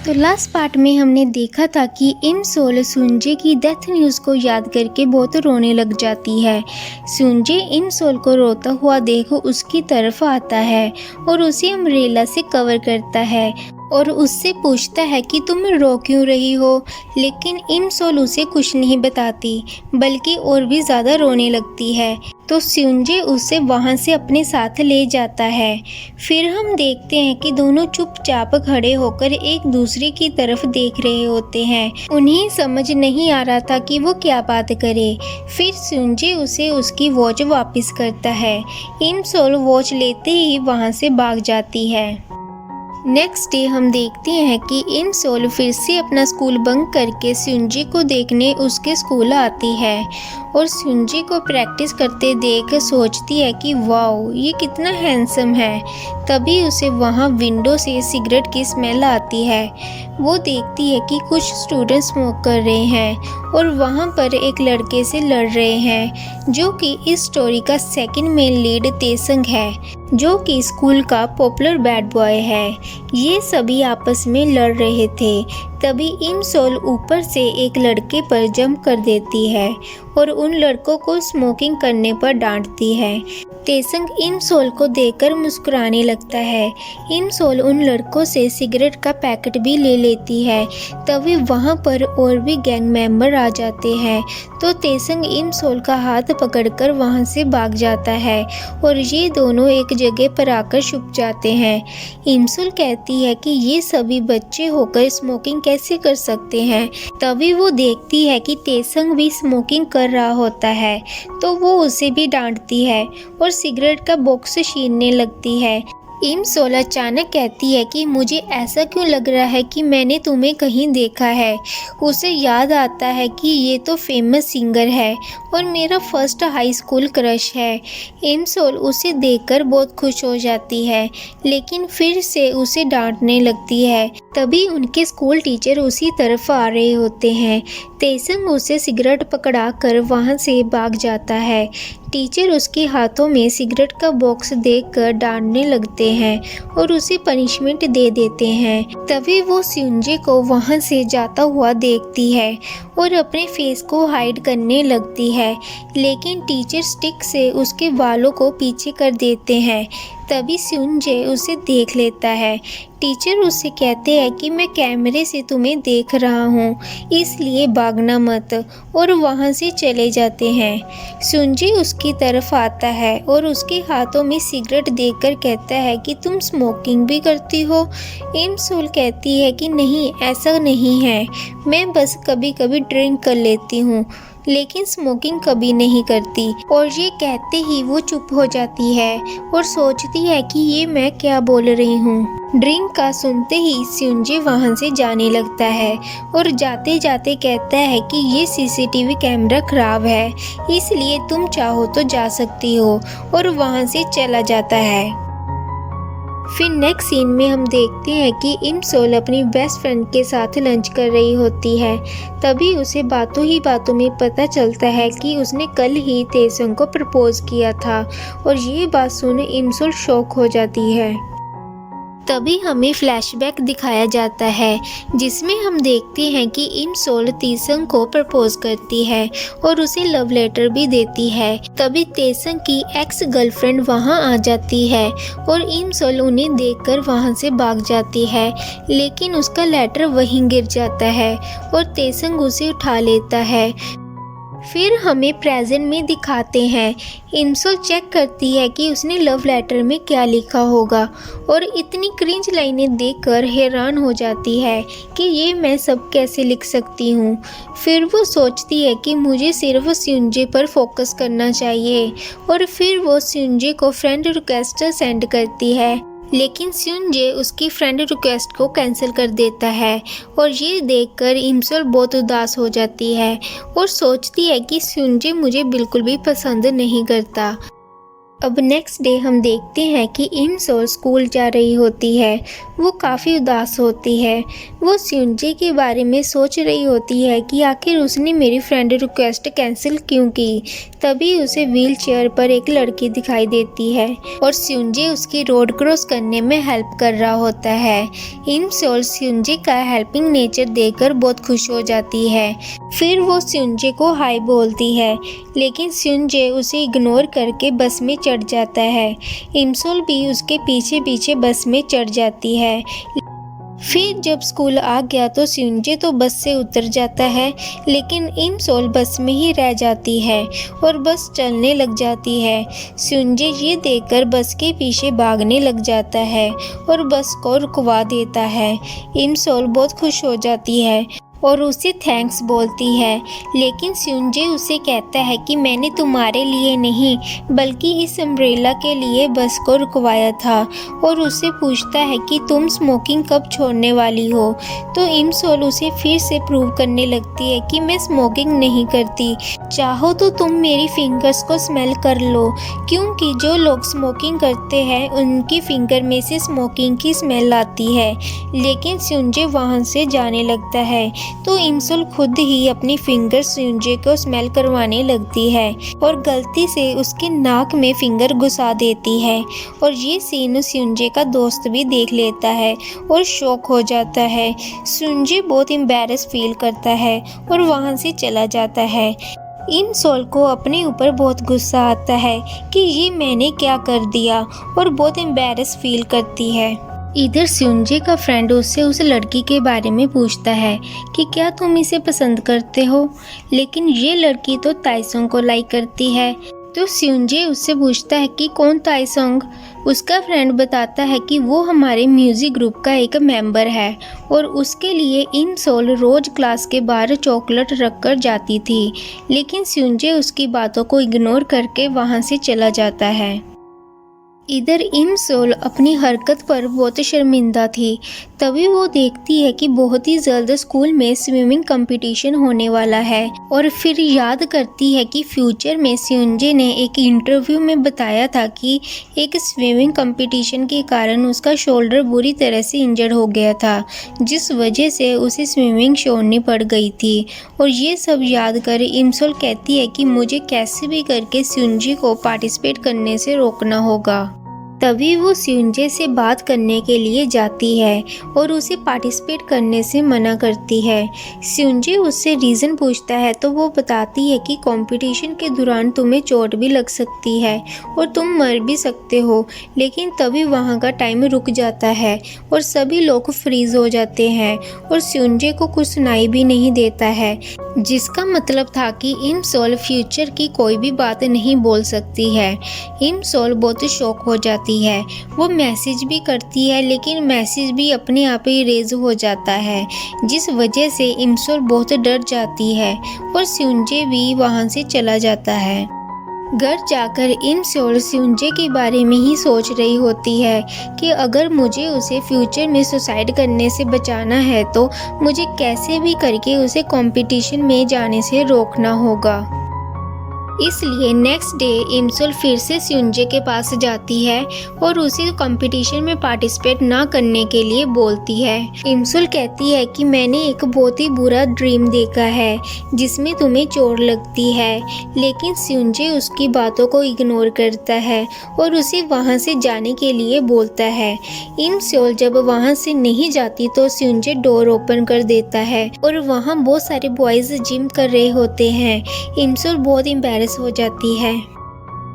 तो last part में हमने देखा था कि इम सोल सुंजे की डेथ न्यूज़ को याद करके बहुत रोने लग जाती है। सुंजे इम सोल को रोता हुआ देख उसकी तरफ आता है और उसे अम्ब्रेला से कवर करता है और उससे पूछता है कि तुम रो क्यों रही हो, लेकिन इम सोल उसे कुछ नहीं बताती बल्कि और भी ज़्यादा रोने लगती है। तो सुंजे उसे वहाँ से अपने साथ ले जाता है। फिर हम देखते हैं कि दोनों चुपचाप खड़े होकर एक दूसरे की तरफ देख रहे होते हैं। उन्हें समझ नहीं आ रहा था कि वो क्या बात करे। फिर सुंजे उसे उसकी वॉच वापस करता है। इम सोल वॉच लेते ही वहाँ से भाग जाती है। नेक्स्ट डे हम देखते हैं कि इम सोल फिर से अपना स्कूल बंक करके सुंजी को देखने उसके स्कूल आती है और सुंजी को प्रैक्टिस करते देख सोचती है कि वाओ ये कितना हैंडसम है। तभी उसे वहाँ विंडो से सिगरेट की स्मेल आती है। वो देखती है कि कुछ स्टूडेंट स्मोक कर रहे हैं और वहाँ पर एक लड़के से लड़ रहे हैं जो कि इस स्टोरी का सेकंड मेन लीड तेसंग है, जो कि स्कूल का पॉपुलर बैड बॉय है। ये सभी आपस में लड़ रहे थे। तभी इम सोल ऊपर से एक लड़के पर जंप कर देती है और उन लड़कों को स्मोकिंग करने पर डांटती है। तेसंग इम सोल को देखकर मुस्कुराने लगता है। इम सोल उन लड़कों से सिगरेट का पैकेट भी ले लेती है। तभी वहाँ पर और भी गैंग मेंबर आ जाते हैं। तो तेसंग इम सोल का हाथ पकड़कर वहाँ से भाग जाता है और ये दोनों एक जगह पर आकर छुप जाते हैं। इम सोल कहती है कि ये सभी बच्चे होकर स्मोकिंग कैसे कर सकते हैं। तभी वो देखती है कि तेसंग भी स्मोकिंग कर रहा होता है, तो वो उसे भी डांटती है और सिगरेट का बॉक्स छीनने लगती है। इम सोल अचानक कहती है कि मुझे ऐसा क्यों लग रहा है कि मैंने तुम्हें कहीं देखा है। उसे याद आता है कि ये तो फेमस सिंगर है और मेरा फर्स्ट हाई स्कूल क्रश है। इम सोल उसे देखकर बहुत खुश हो जाती है, लेकिन फिर से उसे डांटने लगती है। तभी उनके स्कूल टीचर उसी तरफ आ रहे होते हैं। तेसंग उसे सिगरेट पकड़ा कर वहाँ से भाग जाता है। टीचर उसके हाथों में सिगरेट का बॉक्स देखकर डांटने लगते हैं और उसे पनिशमेंट दे देते हैं। तभी वो सुंजे को वहाँ से जाता हुआ देखती है और अपने फेस को हाइड करने लगती है, लेकिन टीचर स्टिक से उसके बालों को पीछे कर देते हैं। तभी सुंजे उसे देख लेता है। टीचर उससे कहते हैं कि मैं कैमरे से तुम्हें देख रहा हूँ, इसलिए भागना मत, और वहाँ से चले जाते हैं। सुंजे उसकी तरफ आता है और उसके हाथों में सिगरेट देखकर कहता है कि तुम स्मोकिंग भी करती हो। इम सोल कहती है कि नहीं, ऐसा नहीं है, मैं बस कभी कभी ड्रिंक कर लेती हूँ, लेकिन स्मोकिंग कभी नहीं करती। और ये कहते ही वो चुप हो जाती है और सोचती है कि ये मैं क्या बोल रही हूँ। ड्रिंक का सुनते ही सुंजे वहाँ से जाने लगता है और जाते जाते कहता है कि ये सीसीटीवी कैमरा खराब है, इसलिए तुम चाहो तो जा सकती हो, और वहाँ से चला जाता है। फिर नेक्स्ट सीन में हम देखते हैं कि इम सोल अपनी बेस्ट फ्रेंड के साथ लंच कर रही होती है। तभी उसे बातों ही बातों में पता चलता है कि उसने कल ही तेसंग को प्रपोज किया था, और ये बात सुन इम सोल शॉक हो जाती है। तभी हमें फ्लैशबैक दिखाया जाता है, जिसमें हम देखते हैं कि इम सोल तेसंग को प्रपोज करती है और उसे लव लेटर भी देती है। तभी तेसंग की एक्स गर्लफ्रेंड वहां आ जाती है और इम सोल उन्हें देखकर वहां से भाग जाती है, लेकिन उसका लेटर वहीं गिर जाता है और तेसंग उसे उठा लेता है। फिर हमें प्रेजेंट में दिखाते हैं। इम सोल चेक करती है कि उसने लव लेटर में क्या लिखा होगा और इतनी क्रिंज लाइनें देखकर हैरान हो जाती है कि ये मैं सब कैसे लिख सकती हूँ। फिर वो सोचती है कि मुझे सिर्फ सुंजे पर फोकस करना चाहिए, और फिर वो सुंजे को फ्रेंड रिक्वेस्ट सेंड करती है, लेकिन सुंजे उसकी फ्रेंड रिक्वेस्ट को कैंसिल कर देता है। और ये देखकर इम सोल बहुत उदास हो जाती है और सोचती है कि सुंजे मुझे बिल्कुल भी पसंद नहीं करता। अब नेक्स्ट डे हम देखते हैं कि इमसोल स्कूल जा रही होती है। वो काफ़ी उदास होती है। वो स्यूंजे के बारे में सोच रही होती है कि आखिर उसने मेरी फ्रेंड रिक्वेस्ट कैंसिल क्यों की। तभी उसे व्हील चेयर पर एक लड़की दिखाई देती है और स्यूंजे उसकी रोड क्रॉस करने में हेल्प कर रहा होता है। इमसोल स्यूंजे का हेल्पिंग नेचर देखकर बहुत खुश हो जाती है। फिर वो स्यूंजे को हाय बोलती है, लेकिन स्यूंजे उसे इग्नोर करके बस में चढ़ जाता है। इमसोल भी उसके पीछे पीछे बस में चढ़ जाती है। फिर जब स्कूल आ गया तो स्यूंजे तो बस से उतर जाता है, लेकिन इमसोल बस में ही रह जाती है और बस चलने लग जाती है। स्यूंजे ये देखकर बस के पीछे भागने लग जाता है और बस को रुकवा देता है। इमसोल बहुत खुश हो जाती है और उसे थैंक्स बोलती है, लेकिन स्यूंजे उसे कहता है कि मैंने तुम्हारे लिए नहीं बल्कि इस अम्ब्रेला के लिए बस को रुकवाया था, और उससे पूछता है कि तुम स्मोकिंग कब छोड़ने वाली हो। तो इमसोल उसे फिर से प्रूव करने लगती है कि मैं स्मोकिंग नहीं करती, चाहो तो तुम मेरी फिंगर्स को स्मेल कर लो, क्योंकि जो लोग स्मोकिंग करते हैं उनकी फिंगर में से स्मोकिंग की स्मेल आती है। लेकिन स्यूंजे वहाँ से जाने लगता है तो इमसोल खुद ही अपनी फिंगर स्यूंजे को स्मेल करवाने लगती है और गलती से उसके नाक में फिंगर घुसा देती है। और ये सीन स्यूंजे का दोस्त भी देख लेता है और शॉक हो जाता है। स्यूंजे बहुत एम्बैरेस फील करता है और वहाँ से चला जाता है। इमसोल को अपने ऊपर बहुत गुस्सा आता है कि ये मैंने क्या कर दिया, और बहुत एम्बैरेस फील करती है। इधर स्यूंजे का फ्रेंड उससे उस लड़की के बारे में पूछता है कि क्या तुम इसे पसंद करते हो, लेकिन ये लड़की तो ताइसोंग को लाइक करती है। तो स्यूंजे उससे पूछता है कि कौन ताइसोंग। उसका फ्रेंड बताता है कि वो हमारे म्यूजिक ग्रुप का एक मेंबर है और उसके लिए इमसोल रोज क्लास के बाहर चॉकलेट रख कर जाती थी, लेकिन स्यूंजे उसकी बातों को इग्नोर करके वहाँ से चला जाता है। इधर इमसोल अपनी हरकत पर बहुत शर्मिंदा थी। तभी वो देखती है कि बहुत ही जल्द स्कूल में स्विमिंग कंपटीशन होने वाला है, और फिर याद करती है कि फ्यूचर में स्यूंजे ने एक इंटरव्यू में बताया था कि एक स्विमिंग कंपटीशन के कारण उसका शोल्डर बुरी तरह से इंजर्ड हो गया था, जिस वजह से उसे स्विमिंग छोड़नी पड़ गई थी। और ये सब याद कर इमसोल कहती है कि मुझे कैसे भी करके स्यूंजे को पार्टिसिपेट करने से रोकना होगा। तभी वो स्यूंजे से बात करने के लिए जाती है और उसे पार्टिसिपेट करने से मना करती है। स्यूंजे उससे रीज़न पूछता है तो वो बताती है कि कंपटीशन के दौरान तुम्हें चोट भी लग सकती है और तुम मर भी सकते हो। लेकिन तभी वहाँ का टाइम रुक जाता है और सभी लोग फ्रीज हो जाते हैं और स्यूंजे को कुछ सुनाई भी नहीं देता है, जिसका मतलब था कि इमसोल फ्यूचर की कोई भी बात नहीं बोल सकती है। इमसोल बहुत शॉक हो जाती है। वो मैसेज भी करती है, लेकिन मैसेज भी अपने आप ही इरेज हो जाता है, जिस वजह से इमसोल बहुत डर जाती है और स्यूंजे भी वहाँ से चला जाता है। घर जाकर इमसोल स्यूंजे के बारे में ही सोच रही होती है कि अगर मुझे उसे फ्यूचर में सुसाइड करने से बचाना है तो मुझे कैसे भी करके उसे कंपटीशन में जाने से रोकना होगा। इसलिए नेक्स्ट डे इमसोल फिर से स्यूंजे के पास जाती है और उसे कंपटीशन में पार्टिसिपेट ना करने के लिए बोलती है। इमसोल कहती है कि मैंने एक बहुत ही बुरा ड्रीम देखा है जिसमें तुम्हें चोट लगती है, लेकिन स्यूंजे उसकी बातों को इग्नोर करता है और उसे वहां से जाने के लिए बोलता है। इमसोल जब वहां से नहीं जाती तो स्यूंजे डोर ओपन कर देता है और वहां बहुत सारे बॉयज जिम कर रहे होते हैं। इमसोल बहुत एम्बैरेस हो जाती है।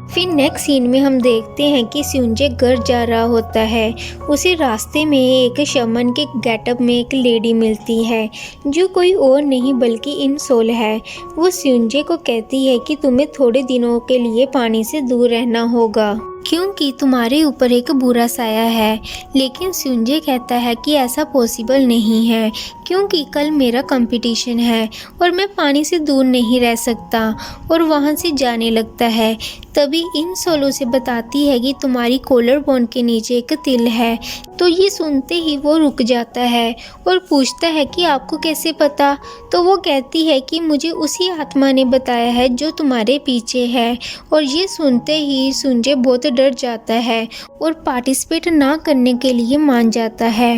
फिर नेक्स्ट सीन में हम देखते हैं कि स्यूंजे घर जा रहा होता है। उसे रास्ते में एक शमन के गेटअप में एक लेडी मिलती है जो कोई और नहीं बल्कि इमसोल है। वो स्यूंजे को कहती है कि तुम्हें थोड़े दिनों के लिए पानी से दूर रहना होगा क्योंकि तुम्हारे ऊपर एक बुरा साया है। लेकिन स्यूंजे कहता है कि ऐसा पॉसिबल नहीं है क्योंकि कल मेरा कंपटीशन है और मैं पानी से दूर नहीं रह सकता, और वहाँ से जाने लगता है। तभी इमसोल उसे बताती है कि तुम्हारी कॉलर बोन के नीचे एक तिल है तो ये सुनते ही वो रुक जाता है और पूछता है कि आपको कैसे पता। तो वो कहती है कि मुझे उसी आत्मा ने बताया है जो तुम्हारे पीछे है। और ये सुनते ही सुंजय बहुत डर जाता है और पार्टिसिपेट ना करने के लिए मान जाता है।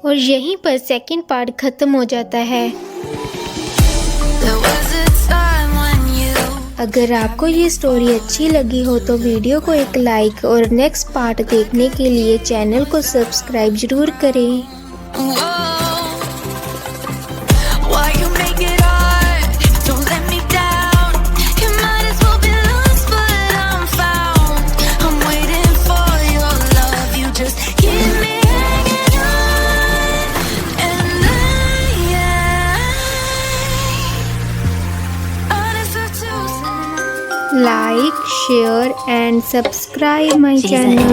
और यहीं पर सेकंड पार्ट ख़त्म हो जाता है। अगर आपको ये स्टोरी अच्छी लगी हो तो वीडियो को एक लाइक और नेक्स्ट पार्ट देखने के लिए चैनल को सब्सक्राइब ज़रूर करें। Like, share and subscribe my channel.